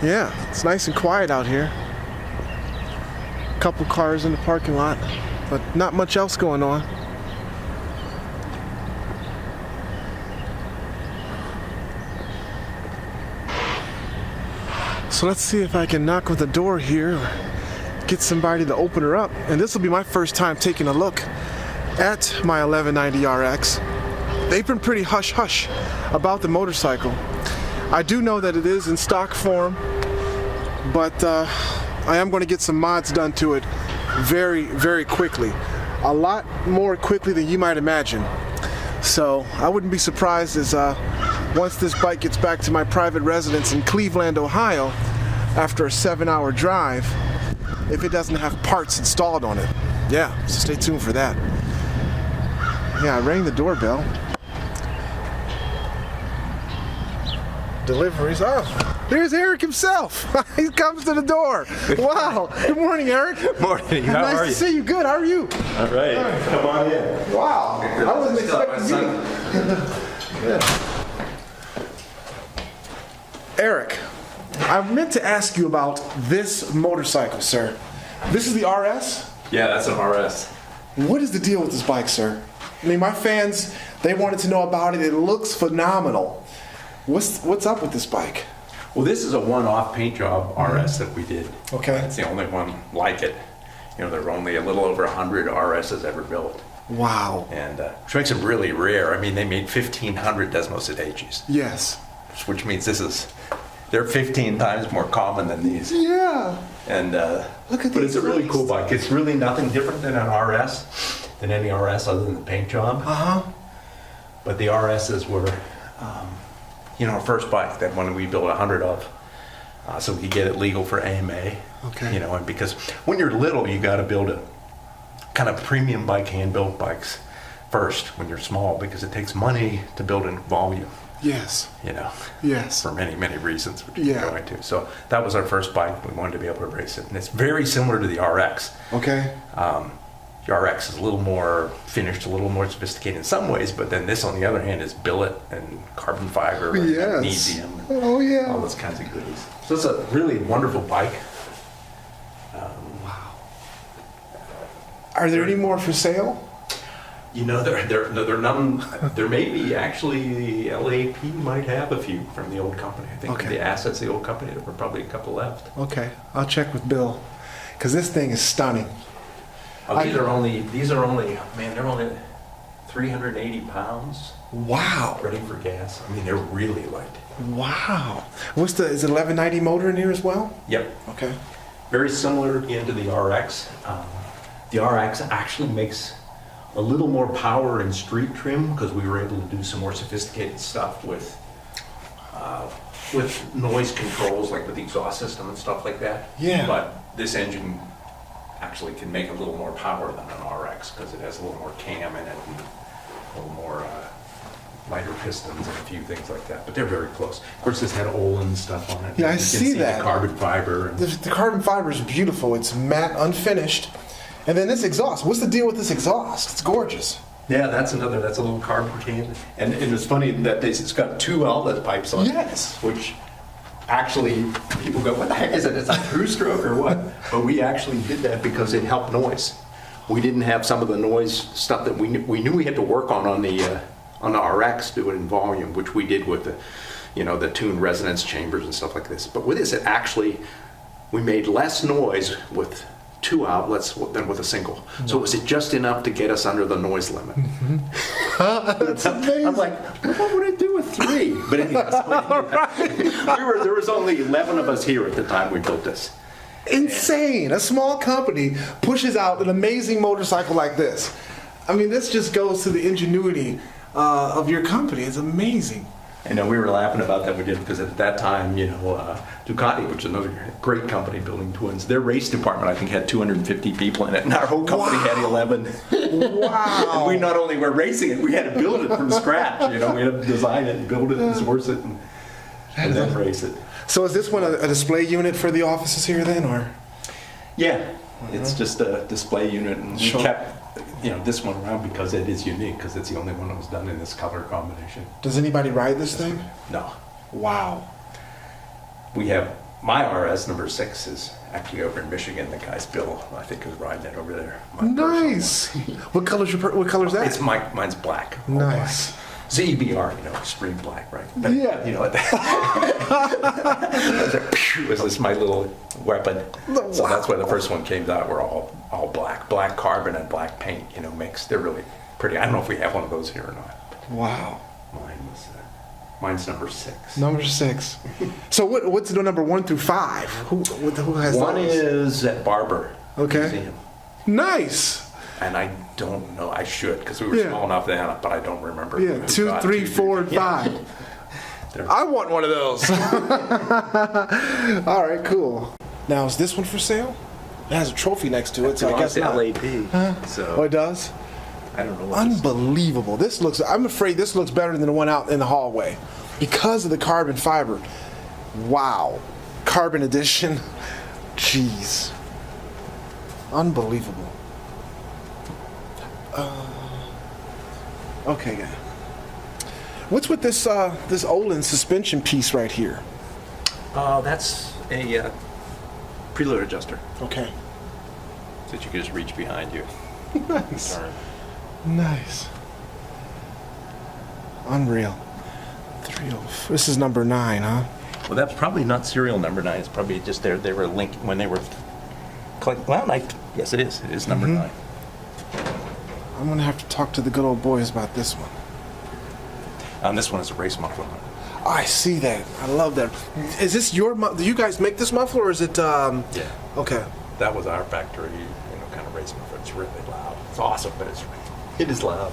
Yeah, it's nice and quiet out here. A couple cars in the parking lot, but not much else going on. So let's see if I can knock on the door here or get somebody to open her up. And this will be my first time taking a look at my 1190 RX. They've been pretty hush-hush about the motorcycle. I do know that it is in stock form, but I am going to get some mods done to it very, very quickly. A lot more quickly than you might imagine. So I wouldn't be surprised as once this bike gets back to my private residence in Cleveland, Ohio, after a 7-hour drive, if it doesn't have parts installed on it. Yeah, so stay tuned for that. Yeah, I rang the doorbell. Deliveries. Oh, there's Erik himself. He comes to the door. Wow. Good morning, Erik. Morning. How are you? Nice to see you. Good. How are you? All right. Come on in. Wow. I wasn't expecting you. Yeah. Erik, I meant to ask you about this motorcycle, sir. This is the RS? Yeah, that's an RS. What is the deal with this bike, sir? I mean, my fans, they wanted to know about it. It looks phenomenal. What's up with this bike? Well, this is a one-off paint job RS that we did. Okay. It's the only one like it. You know, there are only a little over 100 RSs ever built. Wow. And which makes them really rare. I mean, they made 1,500 Desmos Adages. Yes. Which means they're 15 times more common than these. Yeah. And look at but these it's a really things. cool bike. It's really nothing different than an RS, than any RS other than the paint job. Uh-huh. But the RSs were, our first bike that when we built 100 of, so we could get it legal for AMA. Okay. You know, and because when you're little, you got to build a kind of premium bike, hand-built bikes first when you're small, because it takes money to build in volume. Yes. You know. Yes. For many, many reasons, which Yeah. we're going to. So that was our first bike. We wanted to be able to race it, and it's very similar to the RX. Okay. The RX is a little more finished, a little more sophisticated in some ways, but then this, on the other hand, is billet and carbon fiber and Yes. magnesium and Oh, yeah. all those kinds of goodies. So it's a really wonderful bike. Are there any more for sale? You know, there none. There may be actually. LAP might have a few from the old company. I think Okay. the assets of the old company, there were probably a couple left. Okay. I'll check with Bill, because this thing is stunning. Oh, these are only, man, they're only 380 pounds, Wow. ready for gas. I mean, they're really light. Wow. Is it 1190 motor in here as well? Yep. Okay. Very similar again to the RX. The RX actually makes a little more power in street trim because we were able to do some more sophisticated stuff with noise controls, like with the exhaust system and stuff like that. Yeah. But this engine actually can make a little more power than an RX because it has a little more cam in it and a little more lighter pistons and a few things like that. But they're very close. Of course, this had Olin stuff on it. Yeah, I You can see that. The carbon fiber. And The carbon fiber is beautiful. It's matte, unfinished. And then this exhaust. What's the deal with this exhaust? It's gorgeous. yeah, that's a little carbon can. And it's funny that it's got two outlet pipes on it. Yes. Which actually, people go, what the heck is it? It's a through stroke or what? But we actually did that because it helped noise. We didn't have some of the noise stuff that we knew we had to work on the RX, do it in volume, which we did with the tuned resonance chambers and stuff like this. But with this, we made less noise with two outlets than with a single. So it was just enough to get us under the noise limit. That's amazing. I'm like, what would it do with three? But anyway, there was only 11 of us here at the time we built this. Insane. A small company pushes out an amazing motorcycle like this. I mean, this just goes to the ingenuity of your company. It's amazing. I know we were laughing about that, we did, because at that time, Ducati, which is another great company building twins, their race department, I think, had 250 people in it, and our whole company had 11. Wow. And we not only were racing it, we had to build it from scratch. We had to design it, and build it, and source it, and then race it. So is this one a display unit for the offices here then, or? Yeah, it's just a display unit, and we Sure. kept this one around because it is unique, because it's the only one that was done in this color combination. Does anybody ride this thing? No. Wow. We have My RS number 6 is actually over in Michigan. The guy's Bill, I think, is riding it over there. Nice. What color's that? It's mine's black. Nice. Black. It's EBR, extreme black, right? But, yeah. Was this my little weapon? Wow. So that's why the first one came out. We're all black carbon and black paint, mixed. They're really pretty. I don't know if we have one of those here or not. Wow. Mine's number 6. Number 6. So what's the number 1 through 5? Who has one those? is at Barber Museum. Nice. And I don't know. I should, because we were small enough then, but I don't remember. Yeah, 2, 3, 4, and 5. I want one of those. All right, cool. Now, is this one for sale? It has a trophy next to it, so I guess not. LAP. So. Oh, it does? I don't know. Unbelievable. I'm afraid this looks better than the one out in the hallway because of the carbon fiber. Wow. Carbon edition. Jeez. Unbelievable. Okay, yeah. What's with this this Olin suspension piece right here? That's a preload adjuster. Okay. That you can just reach behind you. Nice. Turn. Nice. Unreal. 30. This is number 9, huh? Well, that's probably not serial number 9. It's probably just they were linked when they were. Yes, it is. It is number 9. I'm gonna have to talk to the good old boys about this one. This one is a race muffler. Oh, I see that. I love that. Is this your? Do you guys make this muffler, or is it? Yeah. Okay. That was our factory, kind of race muffler. It's really loud. It's awesome, but it is loud.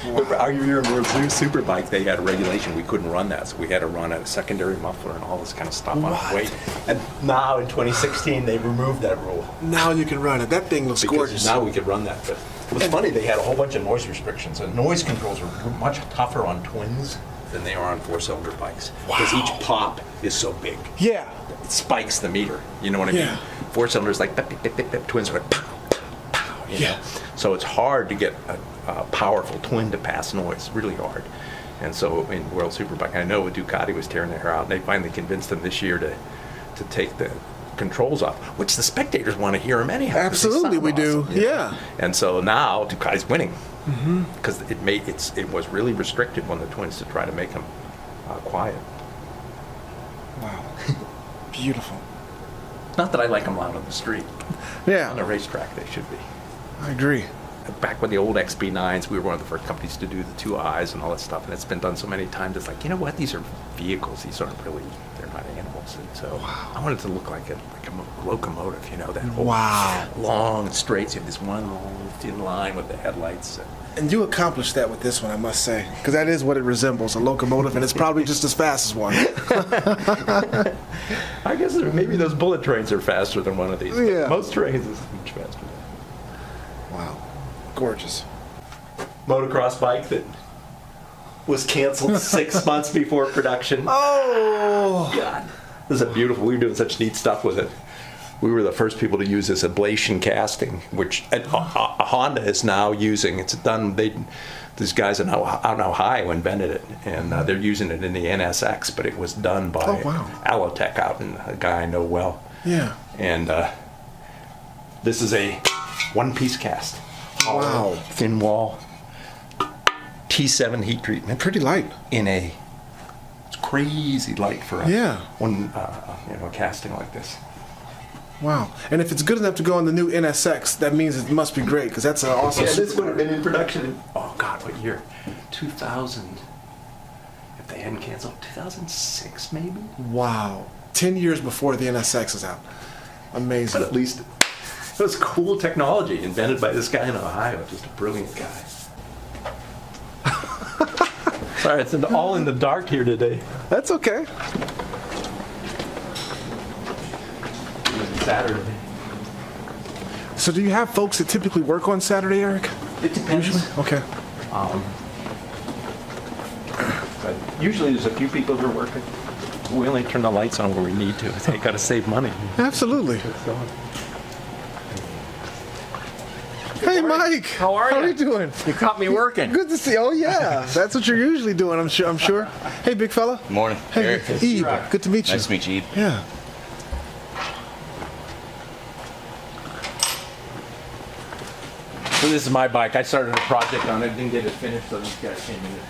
Wow. Our year in World Superbike, they had a regulation we couldn't run that, so we had to run a secondary muffler and all this kind of stuff on the way. And now in 2016, they removed that rule. Now you can run it. That thing looks gorgeous. Now we could run that. But it was funny, they had a whole bunch of noise restrictions, and noise controls are much tougher on twins than they are on 4-cylinder bikes. Because each pop is so big. Yeah. It spikes the meter. You know what I mean? 4-cylinders like bip, bip, bip, bip, twins are like pow, pow, pow. Yeah. So it's hard to get a powerful twin to pass noise, really hard. And so in World Superbike, I know Ducati was tearing their hair out, and they finally convinced them this year to take the controls off, which the spectators want to hear them anyhow. Absolutely, we do. Yeah. And so now Ducati's winning because it was really restricted on the twins to try to make them quiet. Wow. Beautiful. Not that I like them loud on the street. Yeah. On a racetrack, they should be. I agree. Back with the old XB9s, we were one of the first companies to do the 2 eyes and all that stuff, and it's been done so many times. It's like, you know what? These are vehicles. These aren't really. They're not animals. And so I wanted to look like a locomotive. That whole long straight. You have this one long thin line with the headlights. And you accomplished that with this one, I must say, because that is what it resembles, a locomotive, and it's probably just as fast as one. I guess maybe those bullet trains are faster than one of these. Yeah. Most trains is much faster. Wow. Gorgeous. Motocross bike that was canceled 6 months before production. Oh! God. This is we were doing such neat stuff with it. We were the first people to use this ablation casting, which Honda is now using. It's done. These guys out in Ohio invented it, and they're using it in the NSX. But it was done by Allotech out, and a guy I know well. Yeah. And this is a one-piece cast. Wow. Thin wall. T7 heat treatment. Pretty light. It's crazy light for one casting like this. Wow. And if it's good enough to go on the new NSX, that means it must be great, because that's an awesome. Yeah, this would have been in production in, what year? 2000. If they hadn't canceled, 2006 maybe? Wow. 10 years before the NSX is out. Amazing. But at least it was cool technology invented by this guy in Ohio. Just a brilliant guy. Sorry, it's all in the dark here today. That's okay. Saturday. So do you have folks that typically work on Saturday, Eric? It depends. Usually? Okay. But usually there's a few people who are working. We only turn the lights on where we need to. They got to save money. Absolutely. Hey, Mike. How are you? How are you doing? You caught me working. Good to see you. Oh, yeah. That's what you're usually doing, I'm sure. Hey, big fella. Good morning. Hey, Eric. Eve. Good to meet you. Nice to meet you, Eve. Yeah. So this is my bike. I started a project on it, didn't get it finished, so these guys came in.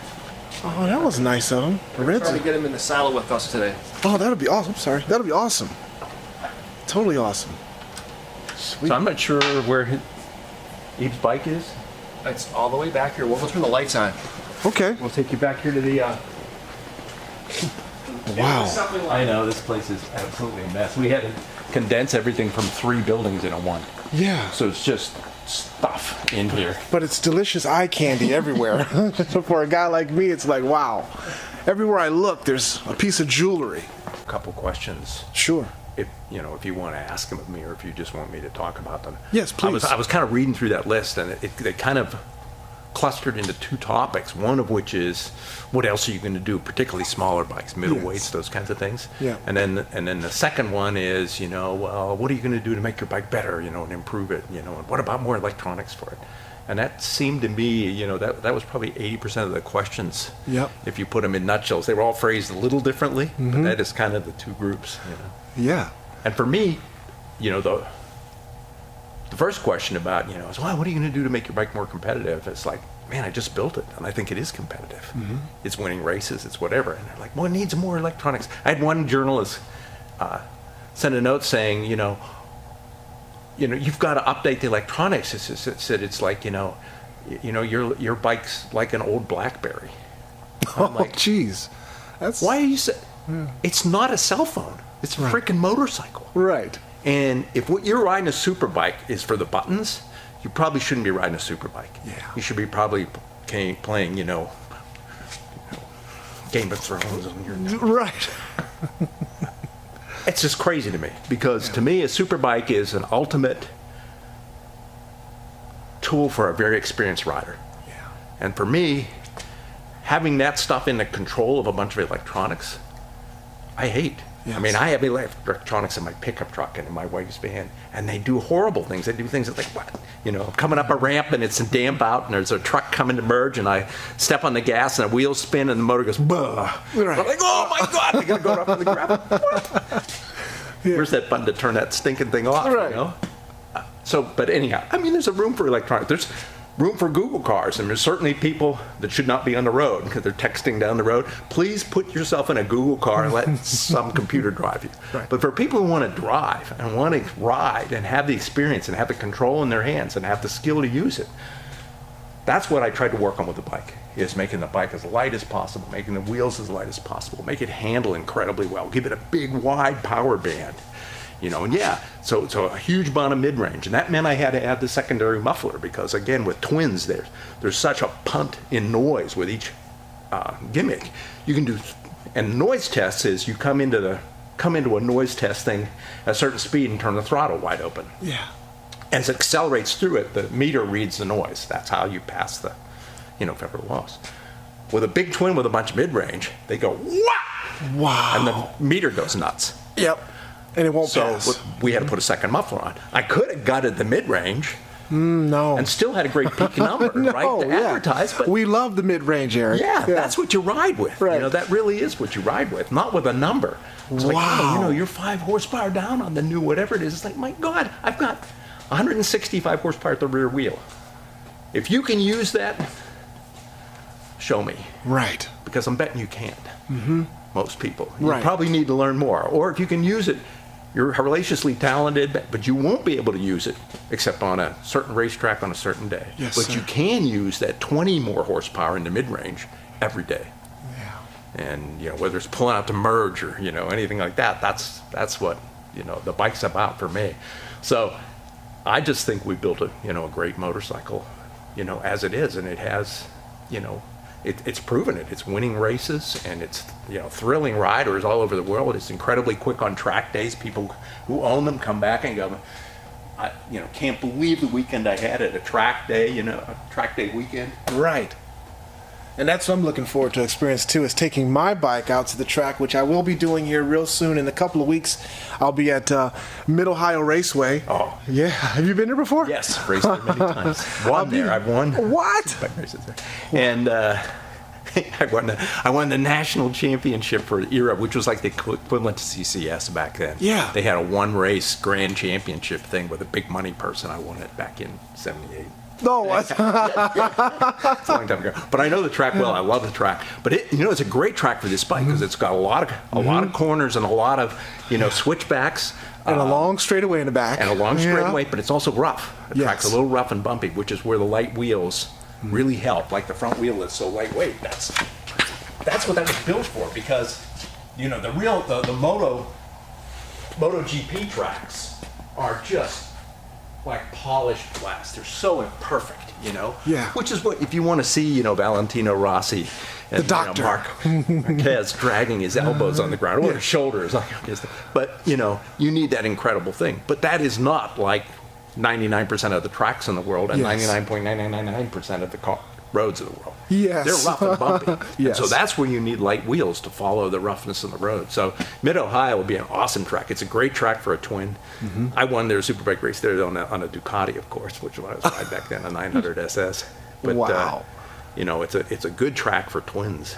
Oh, that was nice of him. We're trying to get him in the saddle with us today. Oh, that'll be awesome. Sorry. That'll be awesome. Totally awesome. Sweet. So I'm not sure where Eve's bike is. It's all the way back here. We'll turn the lights on. Okay. We'll take you back here to the... Wow. I know, this place is absolutely a mess. We had to condense everything from 3 buildings into one. Yeah. So it's just stuff in here. But it's delicious eye candy everywhere. For a guy like me, it's like, wow. Everywhere I look, there's a piece of jewelry. A couple questions. Sure. If you want to ask them of me, or if you just want me to talk about them. Yes, please. I was kind of reading through that list, and they kind of clustered into 2 topics. One of which is, what else are you going to do? Particularly smaller bikes, middleweights, those kinds of things. Yeah. And then the second one is, well, what are you going to do to make your bike better? And improve it. And what about more electronics for it? And that seemed to me, that was probably 80% of the questions. Yep. If you put them in nutshells, they were all phrased a little differently, but that is kind of the 2 groups. Yeah. And for me, the first question about, is, well, what are you going to do to make your bike more competitive? It's like, man, I just built it, and I think it is competitive. It's winning races, it's whatever. And they're like, well, it needs more electronics. I had one journalist send a note saying, you've got to update the electronics. It said it's like, your bike's like an old BlackBerry. Oh, jeez. That's Why are you saying? It's not a cell phone. It's a freaking motorcycle. right. And if what you're riding a super bike is for the buttons, you probably shouldn't be riding a super bike. Yeah. You should be probably playing, Game of Thrones on your... Right. It's just crazy to me, because to me a super bike is an ultimate tool for a very experienced rider. Yeah. And for me, having that stuff in the control of a bunch of electronics, I hate. Yes. I mean, I have electronics in my pickup truck and in my wife's van, and they do horrible things. They do things that, like, what? Coming up a ramp and it's a damp out, and there's a truck coming to merge, and I step on the gas and a wheel spin and the motor goes, bah. Right. I'm like, oh my God, I gotta go up on the gravel. What? Yeah. Where's that button to turn that stinking thing off? Right. But anyhow, I mean, there's a room for electronics. There's room for Google cars, and there's certainly people that should not be on the road because they're texting down the road. Please put yourself in a Google car and let some computer drive you. Right. But for people who want to drive and want to ride and have the experience and have the control in their hands and have the skill to use it, that's what I tried to work on with the bike, is making the bike as light as possible, making the wheels as light as possible, make it handle incredibly well, give it a big, wide power band. So a huge amount of mid-range, and that meant I had to add the secondary muffler, because again, with twins, there's such a punt in noise with each gimmick. You can do, and noise tests is you come into a noise test thing at a certain speed and turn the throttle wide open. Yeah. As it accelerates through it, the meter reads the noise. That's how you pass the, federal laws. With a big twin with a bunch of mid-range, they go, wah! Wow. And the meter goes nuts. Yep. And it won't pass. So we had to put a second muffler on. I could have gutted the mid-range No. and still had a great peak number, right, to advertise. But we love the mid-range, Eric. yeah, that's what you ride with. Right. That really is what you ride with, not with a number. It's like, Wow. oh, you're 5 horsepower down on the new whatever it is. It's like, my God, I've got 165 horsepower at the rear wheel. If you can use that, show me. Right. Because I'm betting you can't. Most people. Right. You probably need to learn more. Or if you can use it, you're hellaciously talented, but you won't be able to use it except on a certain racetrack on a certain day. Yes, but sir. you can use that 20 more horsepower in the mid-range every day. Yeah. And whether it's pulling out to merge or anything like that, that's what the bike's about for me. So I just think we built a great motorcycle, as it is, and it has it's proven it. It's winning races, and it's thrilling riders all over the world. It's incredibly quick on track days. People who own them come back and go, I can't believe the weekend I had at a track day, a track day weekend. Right. And that's what I'm looking forward to experience too, is taking my bike out to the track, which I will be doing here real soon. In a couple of weeks, I'll be at Mid-Ohio Raceway. Oh. Yeah. Have you been there before? Yes, raced there many times. I've won. What? Bike races there. And I won the national championship for ERA, which was like the equivalent to CCS back then. Yeah. They had a one-race grand championship thing with a big money person. I won it back in '78. No, what? It's a long time ago. But I know the track well. I love the track. But it's a great track for this bike because it's got a lot of corners and a lot of switchbacks. And a long straightaway in the back. And a long straightaway, but it's also rough. The track's a little rough and bumpy, which is where the light wheels really help. Like the front wheel is so lightweight. That's what that was built for, because the MotoGP tracks are just like polished glass. They're so imperfect, Yeah. Which is what, if you want to see, Valentino Rossi and the doctor. Mark Marquez dragging his elbows on the ground or his shoulders, but you need that incredible thing. But that is not like 99% of the tracks in the world and 99.999% of the roads of the world. Yes. They're rough and bumpy. Yes. So that's where you need light wheels to follow the roughness of the road. So Mid-Ohio will be an awesome track. It's a great track for a twin. I won their Superbike race there on a Ducati, of course, which was riding back then, a 900 SS. But, wow. It's a good track for twins.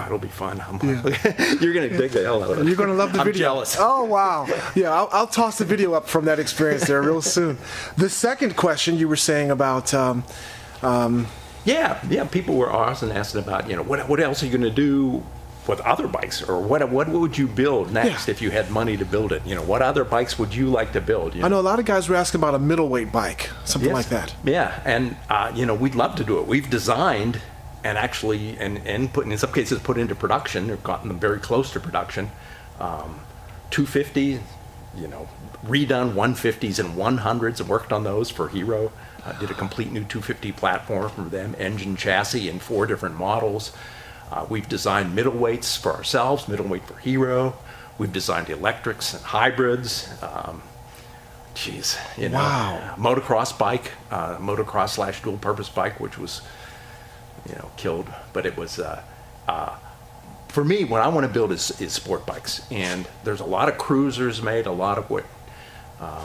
It'll be fun. You're going to dig the hell out of it. You're going to love the video. I'm jealous. Oh, wow. Yeah, I'll toss the video up from that experience there real soon. The second question you were saying about... people were asking about, what else are you going to do with other bikes? Or what would you build next if you had money to build it? What other bikes would you like to build? I know a lot of guys were asking about a middleweight bike, something like that. Yeah, and, we'd love to do it. We've designed and actually, and put in some cases put into production, or gotten them very close to production, 250, redone 150s and 100s, and worked on those for Hero. Did a complete new 250 platform for them, engine, chassis, in 4 different models. We've designed middleweights for ourselves, middleweight for Hero. We've designed electrics and hybrids. Wow. Motocross bike, motocross / dual purpose bike, which was, killed. But it was, for me, what I want to build is sport bikes. And there's a lot of cruisers made, a lot of what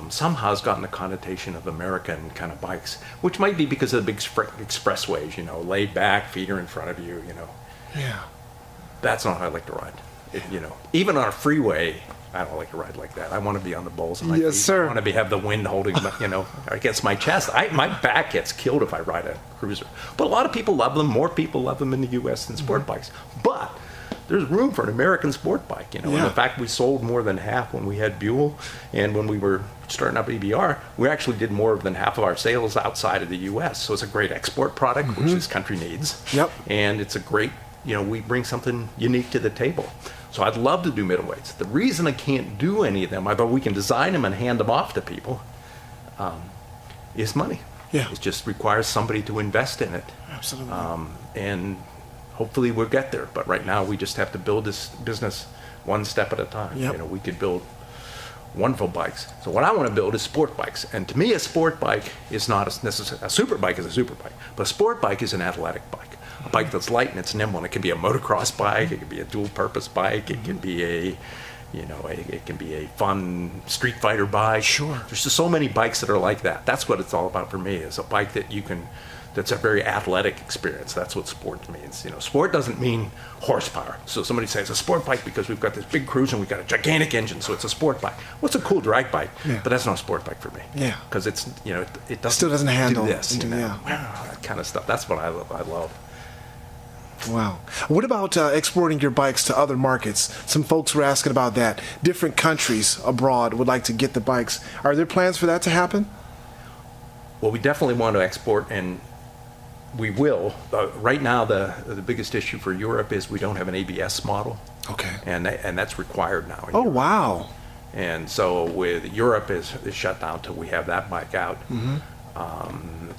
somehow has gotten the connotation of American kind of bikes, which might be because of the big expressways, laid back, feet are in front of you, Yeah. That's not how I like to ride. Even on a freeway, I don't like to ride like that. I want to be on the balls of my feet. Sir. I want to have the wind holding, against my chest. My back gets killed if I ride a cruiser. But a lot of people love them. More people love them in the U.S. than sport bikes. But there's room for an American sport bike, And in fact, we sold more than half when we had Buell, and when we were starting up EBR, we actually did more than half of our sales outside of the U.S. So it's a great export product, which this country needs. Yep. And it's a great, we bring something unique to the table. So I'd love to do middleweights. The reason I can't do any of them, although we can design them and hand them off to people, is money. Yeah. It just requires somebody to invest in it. Absolutely. And hopefully we'll get there. But right now we just have to build this business one step at a time. Yep. We could build wonderful bikes. So what I want to build is sport bikes. And to me, a sport bike is not necessarily, a super bike is a super bike, but a sport bike is an athletic bike. A bike that's light and it's nimble. And it can be a motocross bike, it can be a dual purpose bike, it can be it can be a fun street fighter bike. Sure. There's just so many bikes that are like that. That's what it's all about for me, is a bike that that's a very athletic experience. That's what sport means. Sport doesn't mean horsepower. So somebody says a sport bike because we've got this big cruiser and we've got a gigantic engine, so it's a sport bike. Well, it's a cool drag bike, but that's not a sport bike for me. Yeah. Because it's, it doesn't, Still doesn't handle do this, that kind of stuff. That's what I love. Wow. What about exporting your bikes to other markets? Some folks were asking about that. Different countries abroad would like to get the bikes. Are there plans for that to happen? Well, we definitely want to export, and we will. Right now, the biggest issue for Europe is we don't have an ABS model. Okay. And that's required now. Oh, wow. And so with Europe is shut down till we have that bike out.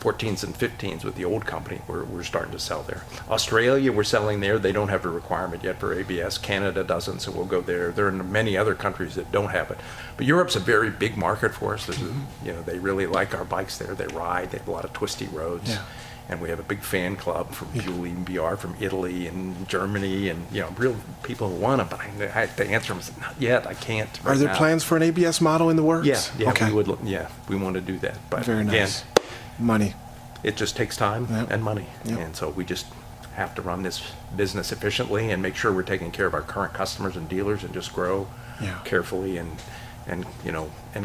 14s and 15s with the old company, we're starting to sell there. Australia, we're selling there. They don't have a requirement yet for ABS. Canada doesn't, so we'll go there. There are many other countries that don't have it. But Europe's a very big market for us. They really like our bikes there. They ride. They have a lot of twisty roads. Yeah. And we have a big fan club from Buell and EBR from Italy and Germany, and real people who want them. But I have to answer them. Not yet. I can't. Are there plans for an ABS model in the works? Yeah. Okay. We would. Yeah, we want to do that. But very nice. Again, money. It just takes time and money, and so we just have to run this business efficiently and make sure we're taking care of our current customers and dealers, and just grow carefully and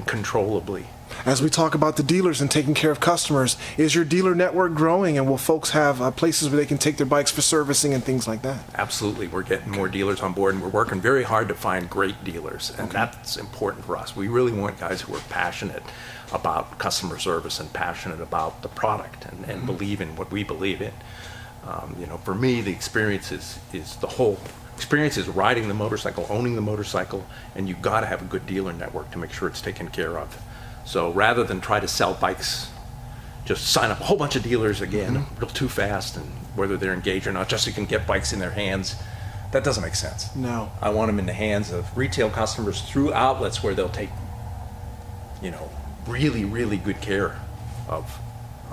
controllably. As we talk about the dealers and taking care of customers, is your dealer network growing, and will folks have places where they can take their bikes for servicing and things like that? Absolutely. We're getting more dealers on board, and we're working very hard to find great dealers, and that's important for us. We really want guys who are passionate about customer service and passionate about the product and believe in what we believe in. For me, the experience is the whole experience is riding the motorcycle, owning the motorcycle, and you've got to have a good dealer network to make sure it's taken care of. So rather than try to sell bikes, just sign up a whole bunch of dealers again, real too fast, and whether they're engaged or not, just so you can get bikes in their hands, that doesn't make sense. No. I want them in the hands of retail customers through outlets where they'll take, really, really good care of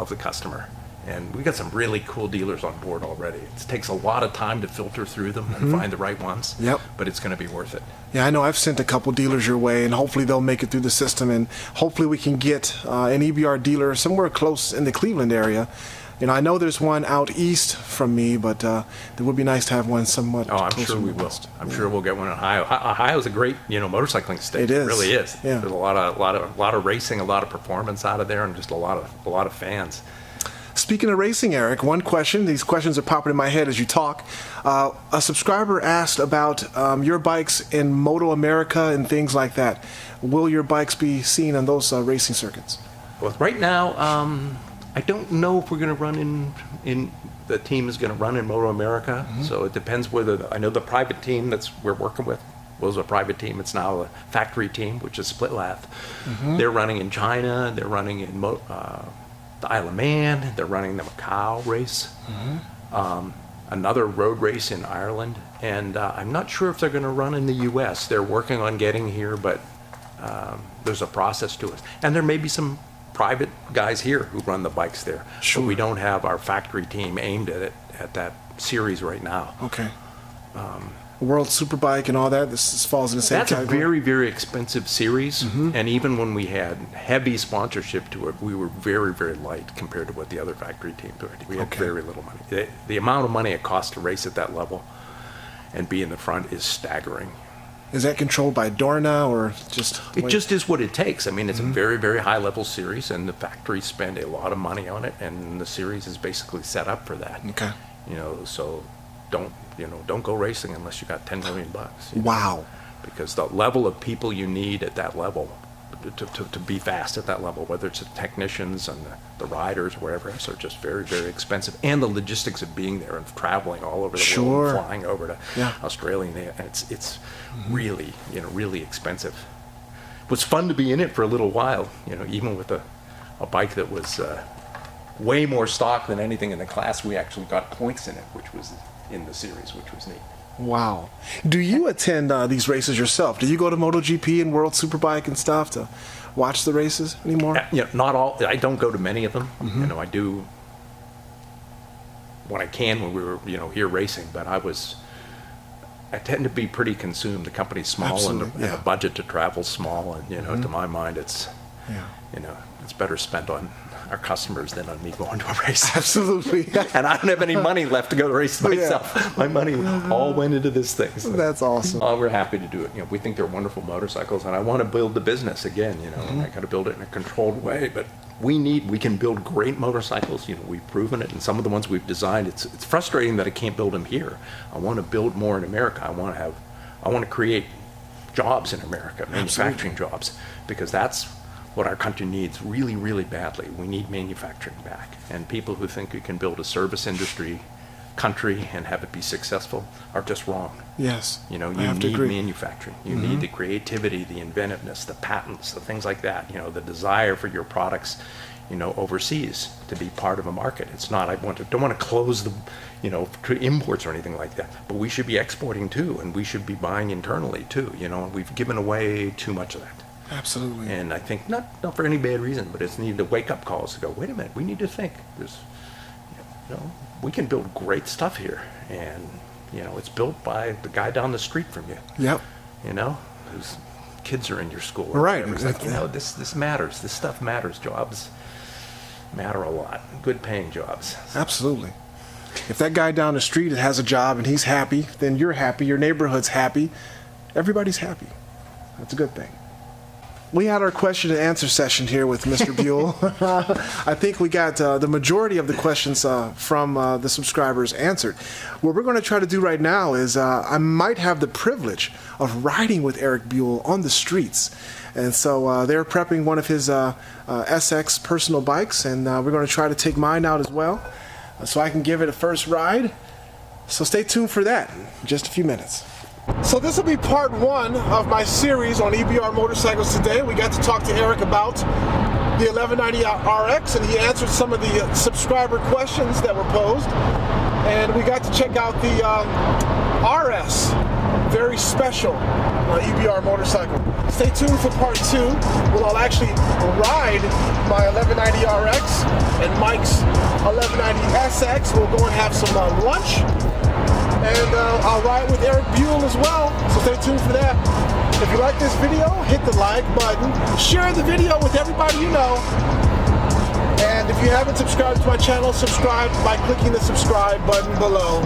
the customer. And we got some really cool dealers on board already. It takes a lot of time to filter through them and find the right ones. Yep. But it's going to be worth it. Yeah, I know I've sent a couple dealers your way, and hopefully they'll make it through the system, and hopefully we can get an EBR dealer somewhere close in the Cleveland area. I know there's one out east from me, but it would be nice to have one somewhat Oh, I'm closer sure we to the will. west. I'm sure we'll get one in Ohio. Ohio's a great, motorcycling state. It is. It really is. Yeah. There's a lot of racing, a lot of performance out of there, and just a lot of fans. Speaking of racing, Erik, one question. These questions are popping in my head as you talk. A subscriber asked about your bikes in Moto America and things like that. Will your bikes be seen on those racing circuits? Well, right now, I don't know if we're going to run in the team is going to run in Moto America. So it depends whether I know the private team we're working with was a private team. It's now a factory team, which is split lath. They're running in China. They're running in the Isle of Man. They're running the Macau race. Another road race in Ireland, and I'm not sure if they're going to run in the U.S. They're working on getting here, but there's a process to it. And there may be some private guys here who run the bikes there. Sure. But we don't have our factory team aimed at that series right now. Okay. World Superbike and all that, this falls in the same That's category? a very, very expensive series, and even when we had heavy sponsorship to it, we were very, very light compared to what the other factory teams were. We had very little money. The amount of money it costs to race at that level and be in the front is staggering. Is that controlled by Dorna or just... It just is what it takes. I mean, it's a very, very high-level series, and the factories spend a lot of money on it, and the series is basically set up for that. Okay. So don't go racing unless you got $10 million. Wow. Because the level of people you need at that level to be fast at that level, whether it's the technicians and the riders or whatever else, are just very, very expensive. And the logistics of being there and traveling all over the world, and flying over to Australia, and it's really, really expensive. It was fun to be in it for a little while, even with a bike that was way more stock than anything in the class. We actually got points in it, which was in the series, which was neat. Wow. Do you attend these races yourself? Do you go to MotoGP and World Superbike and stuff to watch the races anymore? Not all. I don't go to many of them. I do when I can when we were here racing, but I tend to be pretty consumed. The company's small, and the budget to travel's small, and to my mind it's it's better spent on our customers than on me going to a race. Absolutely. And I don't have any money left to go to race myself. My money all went into this thing. So, that's awesome. We're happy to do it. We think they're wonderful motorcycles, and I want to build the business again. I got to build it in a controlled way, but we can build great motorcycles. We've proven it, and some of the ones we've designed. It's frustrating that I can't build them here. I want to build more in America. I want to create jobs in America, manufacturing jobs, because that's what our country needs really, really badly. We need manufacturing back. And people who think we can build a service industry country and have it be successful are just wrong. Yes. You need manufacturing. You need the creativity, the inventiveness, the patents, the things like that. The desire for your products, overseas to be part of a market. It's not, don't want to close the, to imports or anything like that. But we should be exporting too, and we should be buying internally too. We've given away too much of that. Absolutely. And I think not for any bad reason, but it's needed to wake up calls to go, wait a minute, we need to think. We can build great stuff here, and it's built by the guy down the street from you. Yep. Whose kids are in your school. Right. It's like, this matters. This stuff matters. Jobs matter a lot. Good paying jobs. Absolutely. If that guy down the street has a job and he's happy, then you're happy. Your neighborhood's happy. Everybody's happy. That's a good thing. we had our question and answer session here with Mr. Buell. I think we got the majority of the questions from the subscribers answered. What we're going to try to do right now is I might have the privilege of riding with Erik Buell on the streets. And so they're prepping one of his SX personal bikes, and we're going to try to take mine out as well so I can give it a first ride. So stay tuned for that in just a few minutes. So this will be part one of my series on EBR Motorcycles today. We got to talk to Erik about the 1190 RX, and he answered some of the subscriber questions that were posed. And we got to check out the RS, very special EBR motorcycle. Stay tuned for part two, where I'll actually ride my 1190 RX and Mike's 1190 SX. We'll go and have some lunch. And I'll ride with Erik Buell as well, so stay tuned for that. If you like this video, hit the like button, share the video with everybody you know, and if you haven't subscribed to my channel, subscribe by clicking the subscribe button below.